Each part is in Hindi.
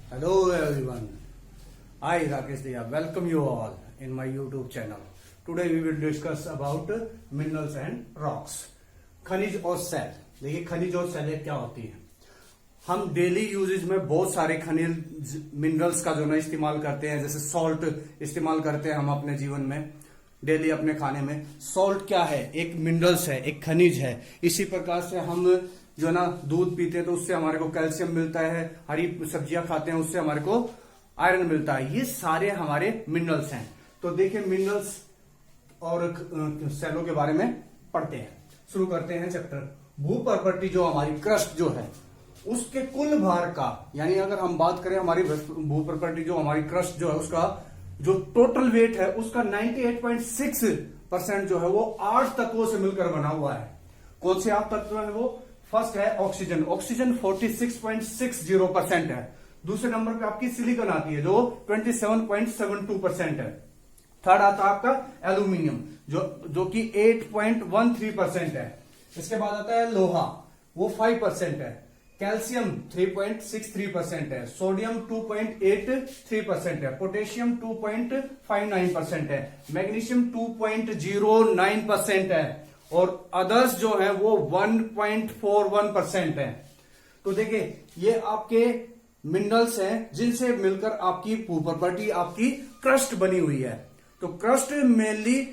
Hello everyone, I Rakesh Diya welcome you all in my YouTube channel. Today we will discuss about minerals and rocks. खनिज और सेल. देखिए खनिज और सेलें क्या होती हैं. हम डेली यूजेज में बहुत सारे खनिज मिनरल्स का जो ना इस्तेमाल करते हैं, जैसे सॉल्ट इस्तेमाल करते हैं हम अपने जीवन में डेली अपने खाने में. सॉल्ट क्या है? एक मिनरल्स है, एक खनिज है. इसी प्रकार से हम जो ना दूध पीते हैं तो उससे हमारे को कैल्शियम मिलता है, हरी सब्जियां खाते हैं उससे हमारे को आयरन मिलता है. ये सारे हमारे मिनरल्स हैं. तो देखिए मिनरल्स और सेलों के बारे में पढ़ते हैं. शुरू करते हैं चैप्टर. भू प्रॉपर्टी जो हमारी क्रस्ट जो है उसके कुल भार का, यानी अगर हम बात करें हमारी भू प्रॉपर्टी जो हमारी क्रस्ट जो है उसका जो टोटल वेट है उसका 98.6% जो है वो 8 तत्वों से मिलकर बना हुआ है. कौन से 8 तत्व है वो? फर्स्ट है ऑक्सीजन. ऑक्सीजन 46.60% है. दूसरे नंबर पे आपकी सिलिकॉन आती है जो 27.72% है. थर्ड आता है आपका एल्यूमिनियम जो कि 8.13% है. इसके बाद आता है लोहा, वो 5% है. कैल्शियम 3.63% है. सोडियम 2.83% है. पोटेशियम 2.59% है. मैग्नीशियम 2.09% है और अदर्स जो है वो 1.41% है. तो देखिए ये आपके मिनरल्स हैं जिनसे मिलकर आपकी भू प्रॉपर्टी आपकी क्रस्ट बनी हुई है. तो क्रस्ट मेनली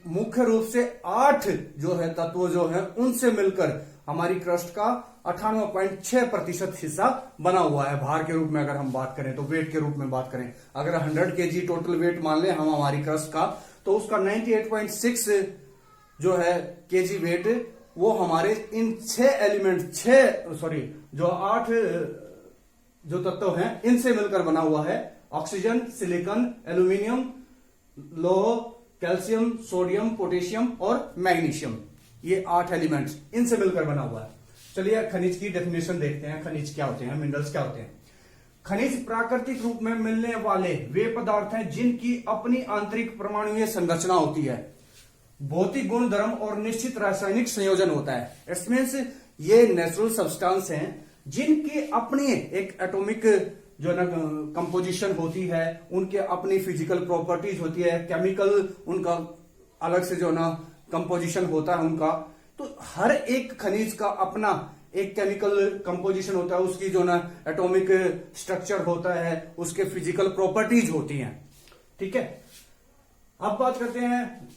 मुख्य रूप से 8 जो है तत्व जो है उनसे मिलकर हमारी क्रस्ट का 98.6% हिस्सा बना हुआ है. भार के रूप में अगर हम बात करें तो वेट के रूप में बात करें, अगर 100 kg टोटल वेट मान लें हम हमारी क्रस्ट का, तो उसका 98.6 जो है केजी वेट वो हमारे इन 8 जो तत्व हैं इनसे मिलकर बना हुआ है. ऑक्सीजन, सिलिकॉन, एल्यूमिनियम, लोह, कैल्शियम, सोडियम, पोटेशियम और मैग्नीशियम. ये 8 एलिमेंट्स इनसे मिलकर बना हुआ है. चलिए खनिज की डेफिनेशन देखते हैं. खनिज क्या होते हैं, मिनरल्स क्या होते हैं. खनिज प्राकृतिक रूप में मिलने वाले वे पदार्थ हैं जिनकी अपनी आंतरिक परमाणुीय संरचना होती है, भौतिक गुण धर्म और निश्चित रासायनिक संयोजन होता है. इसमें से ये नेचुरल सब्सटेंस हैं जिनकी अपनी एक एटॉमिक जो ना कंपोजिशन होती है, उनके अपनी फिजिकल प्रॉपर्टीज होती है, केमिकल उनका अलग से जो ना कंपोजिशन होता है उनका. तो हर एक खनिज का अपना एक केमिकल कंपोजिशन होता है, उसकी जो ना एटॉमिक स्ट्रक्चर होता है, उसके फिजिकल प्रॉपर्टीज होती हैं. ठीक है. अब बात करते हैं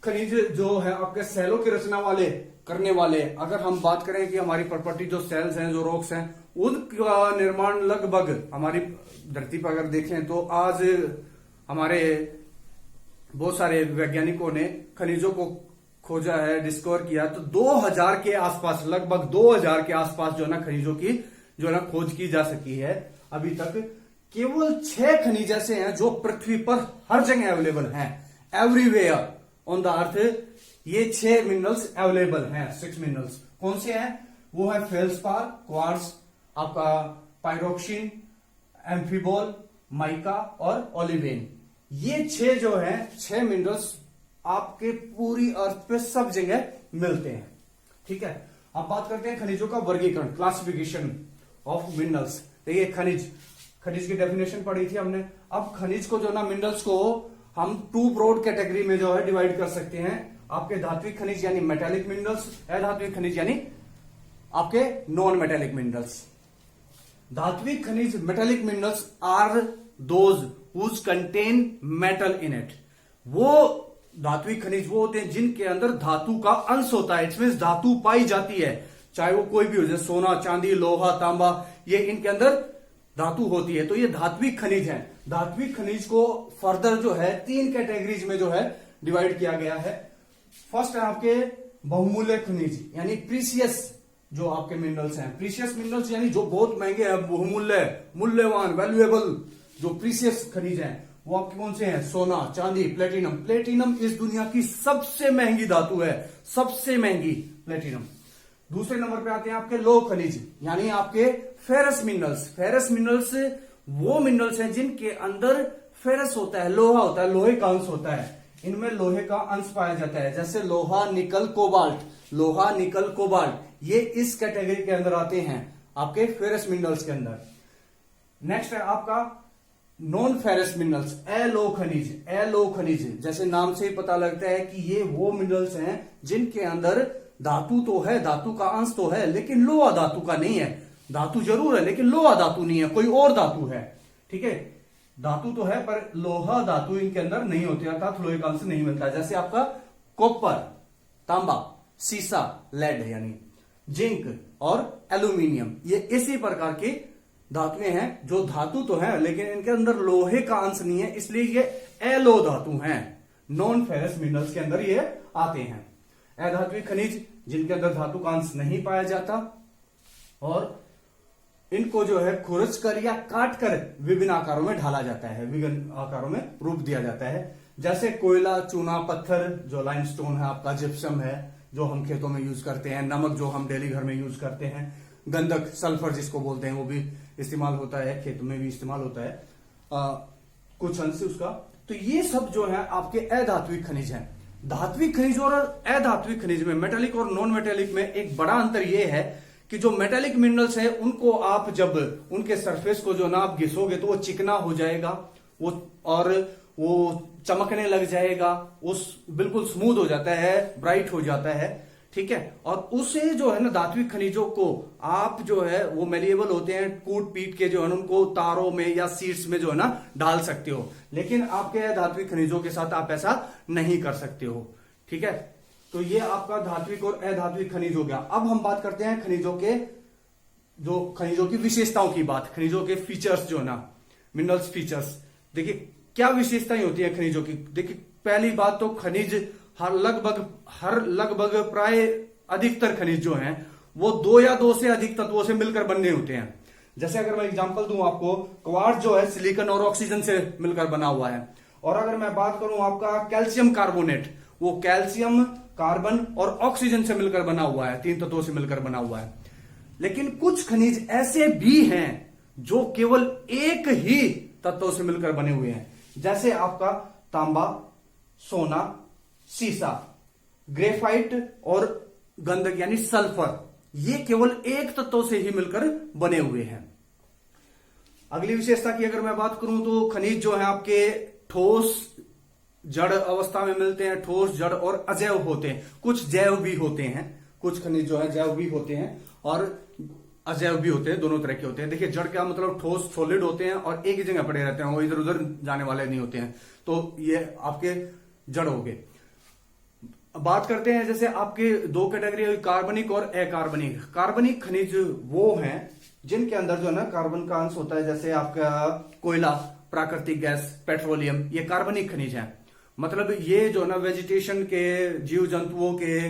खनिज जो है आपके सेलों की रचना करने वाले. अगर हम बात करें कि हमारी प्रॉपर्टी जो सेल्स हैं, जो रॉक्स हैं, उनका निर्माण लगभग हमारी धरती पर अगर देखें तो आज हमारे बहुत सारे वैज्ञानिकों ने खनिजों को खोजा है, डिस्कवर किया. तो 2000 के आसपास, लगभग 2000 के आसपास जो ना खनिजों की जो ना खोज की जा सकी है. अभी तक केवल 6 खनिज ऐसे हैं जो पृथ्वी पर हर जगह अवेलेबल हैं, एवरीवेयर ऑन द अर्थ. ये 6 मिनरल्स अवेलेबल हैं. 6 मिनरल्स कौन से हैं? वो है फेल्सपार, क्वार्ट्ज, आपका पायरोक्सिन, एम्फीबोल, माइका और ओलिवेन. ये 6 जो हैं 6 मिनरल्स आपके पूरी अर्थ पे सब जगह मिलते हैं. ठीक है. अब बात करते हैं खनिजों का वर्गीकरण, क्लासिफिकेशन ऑफ मिनरल्स. देखिए खनिज की डेफिनेशन पढ़ी थी हमने. अब खनिज को जो ना मिनरल्स को हम 2 ब्रॉड कैटेगरी में जो है डिवाइड कर सकते हैं. आपके धात्विक खनिज यानी मेटेलिक मिनरल्स, अधात्विक खनिज यानी आपके नॉन मेटेलिक मिनरल्स. धात्विक खनिज metallic minerals are those whose contain metal in it. वो धात्विक खनिज वो होते हैं जिनके अंदर धातु का अंश होता है. इसमें धातु पाई जाती है, चाहे वो कोई भी हो, जैसे सोना, चांदी, लोहा, तांबा, ये इनके अंदर धातु होती है. तो ये धात्विक खनिज है. धात्विक खनिज को फर्दर जो है 3 कैटेगरीज में जो है डिवाइड किया गया है. फर्स्ट है आपके बहुमूल्य खनिज यानी प्रीसियस जो आपके मिनरल्स हैं. प्रीसियस मिनरल्स यानी जो बहुत महंगे हैं, बहुमूल्य, मूल्यवान, वैल्यूएबल जो प्रीसियस खनिज हैं वो आपके कौन से हैं? सोना, चांदी, प्लेटिनम. प्लेटिनम इस दुनिया की सबसे महंगी धातु है, सबसे महंगी प्लेटिनम. दूसरे नंबर पे आते हैं आपके लौह खनिज यानी आपके फेरस मिनरल्स. फेरस मिनरल्स वो मिनरल्स हैं जिनके अंदर फेरस होता है, लोहा होता है, लोहे का अंश होता है. इनमें लोहे का अंश पाया जाता है, जैसे लोहा, निकल, कोबाल्ट. लोहा, निकल, कोबाल्ट ये इस कैटेगरी के अंदर आते हैं आपके फेरस मिनरल्स के अंदर. नेक्स्ट है आपका नॉन फेरस मिनरल्स, एलो खनिज। एलो खनिज जैसे नाम से ही पता लगता है कि ये वो मिनरल्स हैं जिनके अंदर धातु तो है, धातु का अंश तो है, लेकिन लोहा धातु का नहीं है। धातु जरूर है लेकिन लोहा धातु नहीं है, कोई और धातु है। ठीक है, धातु तो है पर लोहा धातु इनके अंदर नहीं होती, अर्थात लोहे का अंश नहीं मिलता। जैसे आपका कॉपर, तांबा, सीसा, लेड यानी जिंक और एल्यूमिनियम, ये इसी प्रकार की धातुएं हैं जो धातु तो है लेकिन इनके अंदर लोहे का अंश नहीं है, इसलिए ये एलो धातु हैं। नॉन फेरस मिनरल्स के अंदर ये आते हैं। अधात्विक खनिज जिनके अंदर धातु का अंश नहीं पाया जाता और इनको जो है खुरच कर या काट कर विभिन्न आकारों में ढाला जाता है, विभिन्न आकारों में रूप दिया जाता है। जैसे कोयला, चूना, पत्थर जो लाइमस्टोन है, आपका जिप्सम है जो हम खेतों में यूज करते हैं, नमक जो हम डेली घर में यूज करते हैं, गंधक, सल्फर जिसको बोलते हैं वो भी इस्तेमाल होता है, खेत में भी इस्तेमाल होता है कुछ अंश उसका। तो ये सब जो है आपके अधात्विक खनिज हैं। धात्विक खनिज और अधात्विक खनिज में, मेटेलिक और नॉन मेटेलिक में एक बड़ा अंतर यह है कि जो मेटेलिक मिनरल्स है उनको आप जब उनके सरफेस को जो ना आप घिसोगे तो वो चिकना हो जाएगा, वो चमकने लग जाएगा, उस बिल्कुल स्मूथ हो जाता है, ब्राइट हो जाता है। ठीक है, और उसे जो है ना धात्विक खनिजों को आप जो है वो मेलिएबल होते हैं, कूट पीट के जो है उनको तारों में या सीड्स में जो है ना डाल सकते हो, लेकिन आपके धात्विक खनिजों के साथ आप ऐसा नहीं कर सकते हो। ठीक है, तो ये आपका धात्विक और अधात्विक खनिज हो गया। अब हम बात करते हैं खनिजों की विशेषताओं की बात, खनिजों के फीचर्स जो ना, मिनरल्स फीचर्स। देखिए क्या विशेषताएं होती है खनिजों की। देखिए पहली बात तो खनिज हर लगभग प्राय अधिकतर खनिज जो हैं वो 2 या 2 से अधिक तत्वों से मिलकर बने होते हैं। जैसे अगर मैं एग्जांपल दूं आपको, क्वार्ट्ज जो है सिलिकॉन और ऑक्सीजन से मिलकर बना हुआ है। और अगर मैं बात करूं आपका कैल्शियम कार्बोनेट, वो कैल्शियम, कार्बन और ऑक्सीजन से मिलकर बना हुआ है, 3 तत्वों से मिलकर बना हुआ है। लेकिन कुछ खनिज ऐसे भी हैं जो केवल एक ही तत्वों से मिलकर बने हुए हैं, जैसे आपका तांबा, सोना, सीसा, ग्रेफाइट और गंधक यानी सल्फर, ये केवल एक तत्व से ही मिलकर बने हुए हैं। अगली विशेषता की अगर मैं बात करूं तो खनिज जो है आपके ठोस, जड़ अवस्था में मिलते हैं, ठोस, जड़ और अजैव होते हैं। कुछ जैव भी होते हैं, कुछ खनिज जो है जैव भी होते हैं और अजैव भी होते हैं, दोनों तरह के होते हैं। देखिए जड़ क्या मतलब, ठोस सॉलिड होते हैं और एक ही जगह पड़े रहते हैं, वो इधर उधर जाने वाले नहीं होते हैं, तो ये आपके जड़ हो गए। बात करते हैं जैसे आपके 2 कैटेगरी, कार्बनिक और अकार्बनिक। कार्बनिक खनिज वो हैं जिनके अंदर जो है ना कार्बन का अंश होता है, जैसे आपका कोयला, प्राकृतिक गैस, पेट्रोलियम, ये कार्बनिक खनिज हैं। मतलब ये जो ना वेजिटेशन के, जीव जंतुओं के,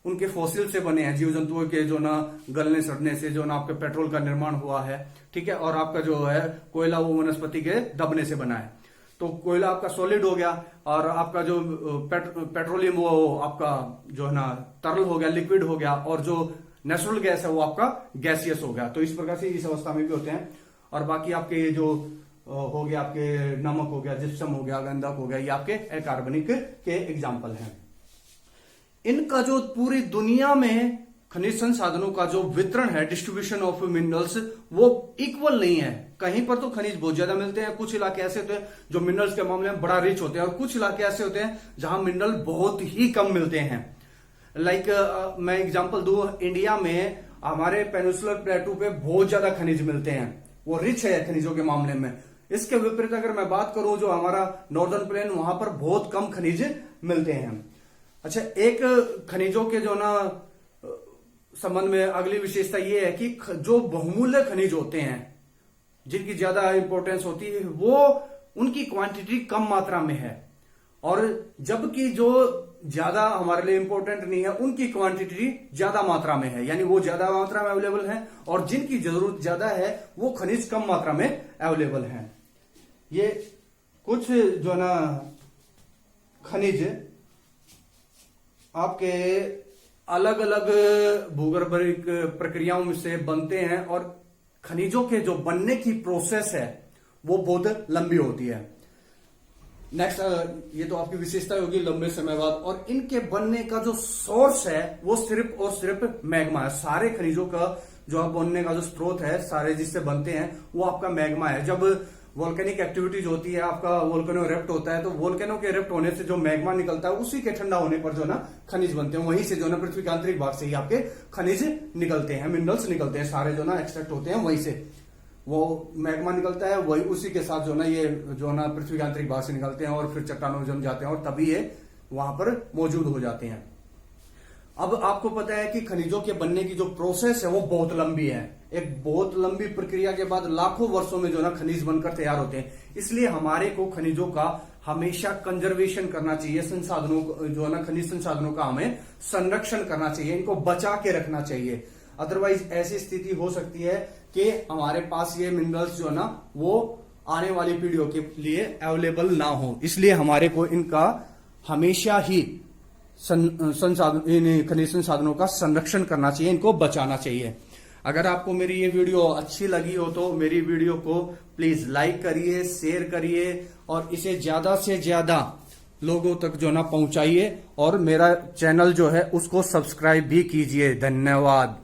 उनके फॉसिल से बने हैं, जीव जंतुओं के जो ना गलने सड़ने से जो ना आपके पेट्रोल का निर्माण हुआ है। ठीक है, और आपका जो है कोयला वो वनस्पति के दबने से बना है। तो कोयला आपका सॉलिड हो गया और आपका जो पेट्रोलियम वो आपका जो है ना तरल हो गया, लिक्विड हो गया, और जो नेचुरल गैस है वो आपका गैसियस हो गया। तो इस प्रकार से इस अवस्था में भी होते हैं। और बाकी आपके ये जो हो गया, आपके नमक हो गया, जिप्सम हो गया, गंधक हो गया, ये आपके अकार्बनिक के एग्जाम्पल हैं। इनका जो पूरी दुनिया में खनिज संसाधनों का जो वितरण है, डिस्ट्रीब्यूशन ऑफ मिनरल्स, वो इक्वल नहीं है। कहीं पर तो खनिज बहुत ज्यादा मिलते हैं, कुछ इलाके ऐसे होते हैं जो मिनरल्स के मामले में बड़ा रिच होते हैं, और कुछ इलाके ऐसे होते हैं जहां मिनरल बहुत ही कम मिलते हैं। मैं एग्जांपल दूं, इंडिया में हमारे पेनिनसुलर प्लेटू पे बहुत ज्यादा खनिज मिलते हैं, वो रिच है खनिजों के मामले में। इसके विपरीत अगर मैं बात करूं जो हमारा नॉर्दर्न प्लेन, वहां पर बहुत कम खनिज मिलते हैं। अच्छा, एक खनिजों के जो ना संबंध में अगली विशेषता ये है कि जो बहुमूल्य खनिज होते हैं, जिनकी ज्यादा इंपॉर्टेंस होती है, वो उनकी क्वांटिटी कम मात्रा में है, और जबकि जो ज्यादा हमारे लिए इंपॉर्टेंट नहीं है उनकी क्वांटिटी ज्यादा मात्रा में है, यानी वो ज्यादा मात्रा में अवेलेबल है, और जिनकी जरूरत ज्यादा है वो खनिज कम मात्रा में अवेलेबल है। ये कुछ जो ना खनिज आपके अलग अलग भूगर्भिक प्रक्रियाओं से बनते हैं, और खनिजों के जो बनने की प्रोसेस है वो बहुत लंबी होती है। नेक्स्ट, ये तो आपकी विशेषता होगी लंबे समय बाद। और इनके बनने का जो सोर्स है वो सिर्फ और सिर्फ मैग्मा है। सारे खनिजों का जो आप बनने का जो स्रोत है, सारे जिससे बनते हैं, वो आपका मैग्मा है। जब वोल्केनिक एक्टिविटीज होती है, आपका वोल्केनो इरप्ट होता है, तो वोल्केनो के इरप्ट होने से जो मैग्मा निकलता है, उसी के ठंडा होने पर जो ना खनिज बनते हैं। वहीं से जो ना पृथ्वी के आंतरिक भाग से ही आपके खनिज निकलते हैं, मिनरल्स निकलते हैं, सारे जो ना एक्सट्रैक्ट होते हैं वहीं से। वो मैग्मा निकलता है, वही उसी के साथ जो ना ये जो ना पृथ्वी के आंतरिक भाग से निकलते हैं और फिर चट्टानों में जम जाते हैं और तभी ये वहां पर मौजूद हो जाते हैं। अब आपको पता है कि खनिजों के बनने की जो प्रोसेस है वो बहुत लंबी है। एक बहुत लंबी प्रक्रिया के बाद लाखों वर्षों में जो ना खनिज बनकर तैयार होते हैं। इसलिए हमारे को खनिजों का हमेशा कंजर्वेशन करना चाहिए, संसाधनों जो है ना खनिज संसाधनों का हमें संरक्षण करना चाहिए, इनको बचा के रखना चाहिए। अदरवाइज ऐसी स्थिति हो सकती है कि हमारे पास ये मिनरल्स जो है ना वो आने वाली पीढ़ियों के लिए अवेलेबल ना हो। इसलिए हमारे को इनका हमेशा ही खनिज संसाधनों का संरक्षण करना चाहिए, इनको बचाना चाहिए। अगर आपको मेरी ये वीडियो अच्छी लगी हो तो मेरी वीडियो को प्लीज लाइक करिए, शेयर करिए और इसे ज्यादा से ज्यादा लोगों तक जो ना पहुंचाइए और मेरा चैनल जो है उसको सब्सक्राइब भी कीजिए। धन्यवाद।